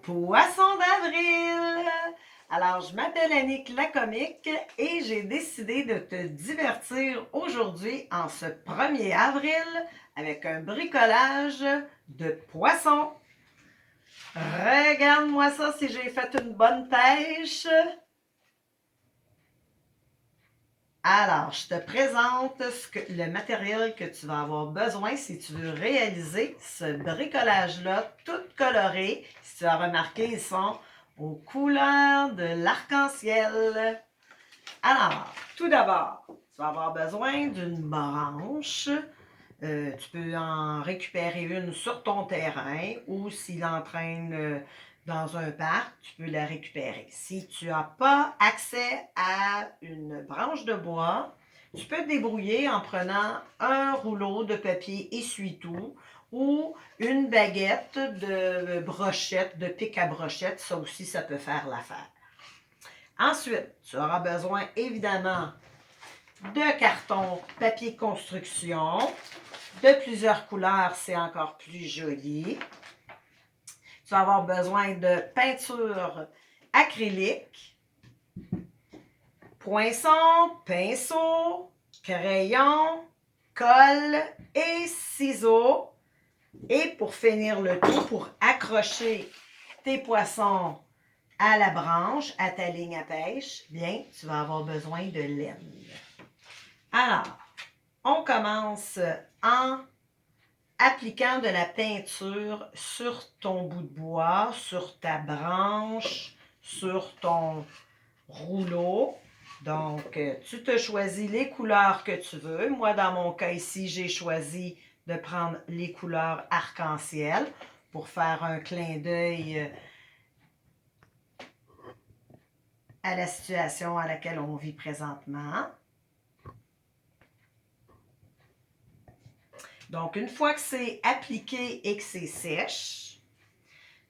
Poisson d'avril! Alors, je m'appelle Annick la comique et j'ai décidé de te divertir aujourd'hui en ce 1er avril avec un bricolage de poissons. Regarde-moi ça si j'ai fait une bonne pêche. Alors, je te présente le matériel que tu vas avoir besoin si tu veux réaliser ce bricolage-là tout coloré. Si tu as remarqué, ils sont aux couleurs de l'arc-en-ciel. Alors, tout d'abord, tu vas avoir besoin d'une branche. Tu peux en récupérer une sur ton terrain ou s'il entraîne dans un parc, tu peux la récupérer. Si tu n'as pas accès à une branche de bois, tu peux te débrouiller en prenant un rouleau de papier essuie-tout ou une baguette de brochette, de pic à brochette. Ça aussi, ça peut faire l'affaire. Ensuite, tu auras besoin évidemment de carton papier construction. De plusieurs couleurs, c'est encore plus joli. Tu vas avoir besoin de peinture acrylique, poinçon, pinceau, crayon, colle et ciseaux. Et pour finir le tout, pour accrocher tes poissons à la branche, à ta ligne à pêche, bien, tu vas avoir besoin de laine. Alors, on commence en appliquant de la peinture sur ton bout de bois, sur ta branche, sur ton rouleau. Donc, tu te choisis les couleurs que tu veux. Moi, dans mon cas ici, j'ai choisi de prendre les couleurs arc-en-ciel pour faire un clin d'œil à la situation à laquelle on vit présentement. Donc, une fois que c'est appliqué et que c'est sèche,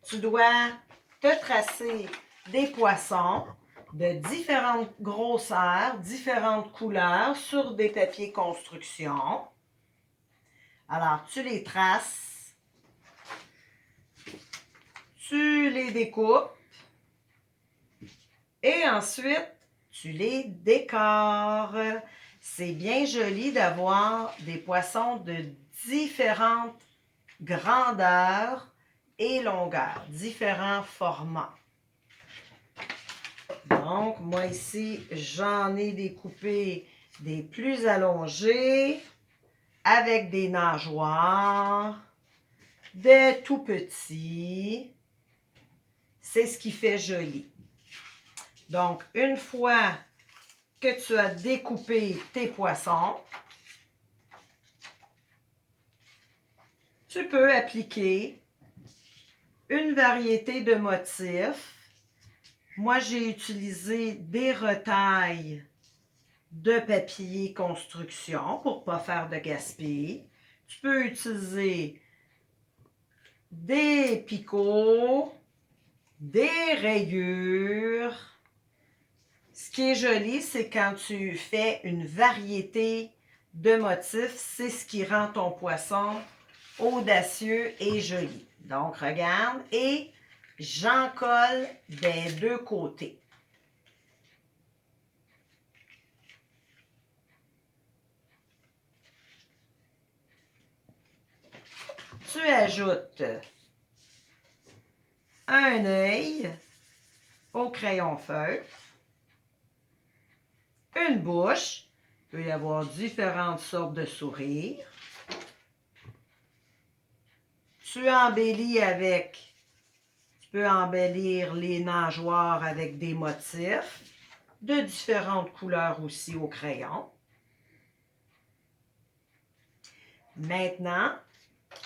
tu dois te tracer des poissons de différentes grosseurs, différentes couleurs sur des papiers construction. Alors, tu les traces, tu les découpes et ensuite, tu les décores. C'est bien joli d'avoir des poissons de différentes grandeurs et longueurs, différents formats. Donc, moi ici, j'en ai découpé des plus allongés avec des nageoires, des tout petits. C'est ce qui fait joli. Donc, une fois que tu as découpé tes poissons, tu peux appliquer une variété de motifs. Moi, j'ai utilisé des retailles de papier construction pour ne pas faire de gaspillage. Tu peux utiliser des picots, des rayures. Ce qui est joli, c'est quand tu fais une variété de motifs, c'est ce qui rend ton poisson audacieux et joli. Donc, regarde, et j'en colle des deux côtés. Tu ajoutes un œil au crayon feutre, une bouche, il peut y avoir différentes sortes de sourires. Tu peux embellir les nageoires avec des motifs de différentes couleurs aussi au crayon. Maintenant,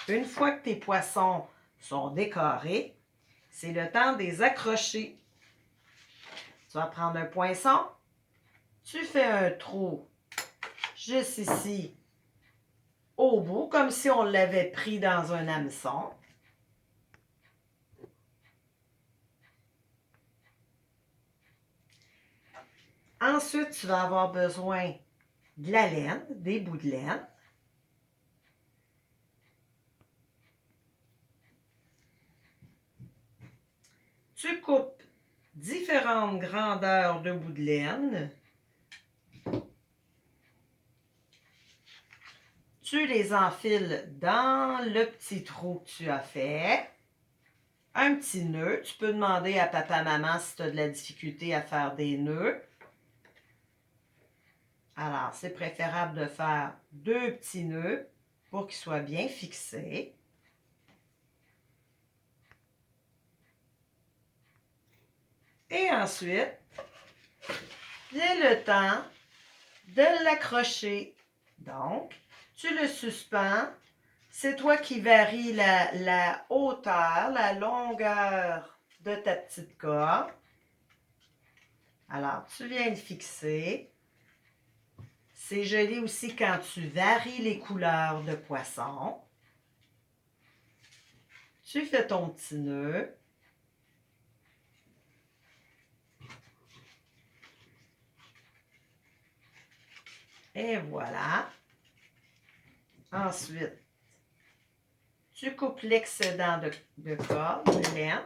une fois que tes poissons sont décorés, c'est le temps de les accrocher. Tu vas prendre un poinçon, tu fais un trou juste ici au bout, comme si on l'avait pris dans un hameçon. Ensuite, tu vas avoir besoin de la laine, des bouts de laine. Tu coupes différentes grandeurs de bout de laine. Tu les enfiles dans le petit trou que tu as fait. Un petit nœud. Tu peux demander à papa-maman si tu as de la difficulté à faire des nœuds. Alors, c'est préférable de faire 2 petits nœuds pour qu'ils soient bien fixés. Et ensuite, vient le temps de l'accrocher. Donc, tu le suspends. C'est toi qui varies la hauteur, la longueur de ta petite corde. Alors, tu viens le fixer. C'est joli aussi quand tu varies les couleurs de poisson. Tu fais ton petit nœud. Et voilà. Ensuite, tu coupes l'excédent de corde, de laine.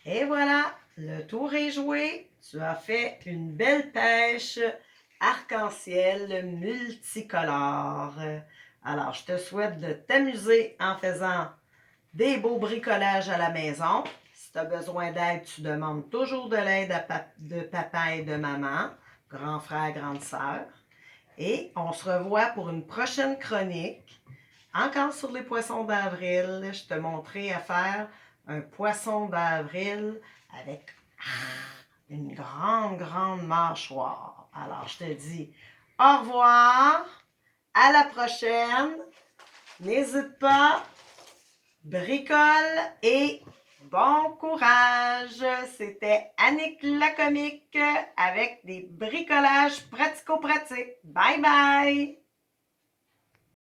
Et voilà, le tour est joué. Tu as fait une belle pêche arc-en-ciel multicolore. Alors, je te souhaite de t'amuser en faisant des beaux bricolages à la maison. Si tu as besoin d'aide, tu demandes toujours de l'aide de papa et de maman, grand frère, grande sœur. Et on se revoit pour une prochaine chronique. Encore sur les poissons d'avril, je te montrerai à faire un poisson d'avril avec une grande mâchoire. Alors, je te dis au revoir, à la prochaine. N'hésite pas, bricole et bon courage. C'était Annick la comique avec des bricolages pratico-pratiques. Bye bye!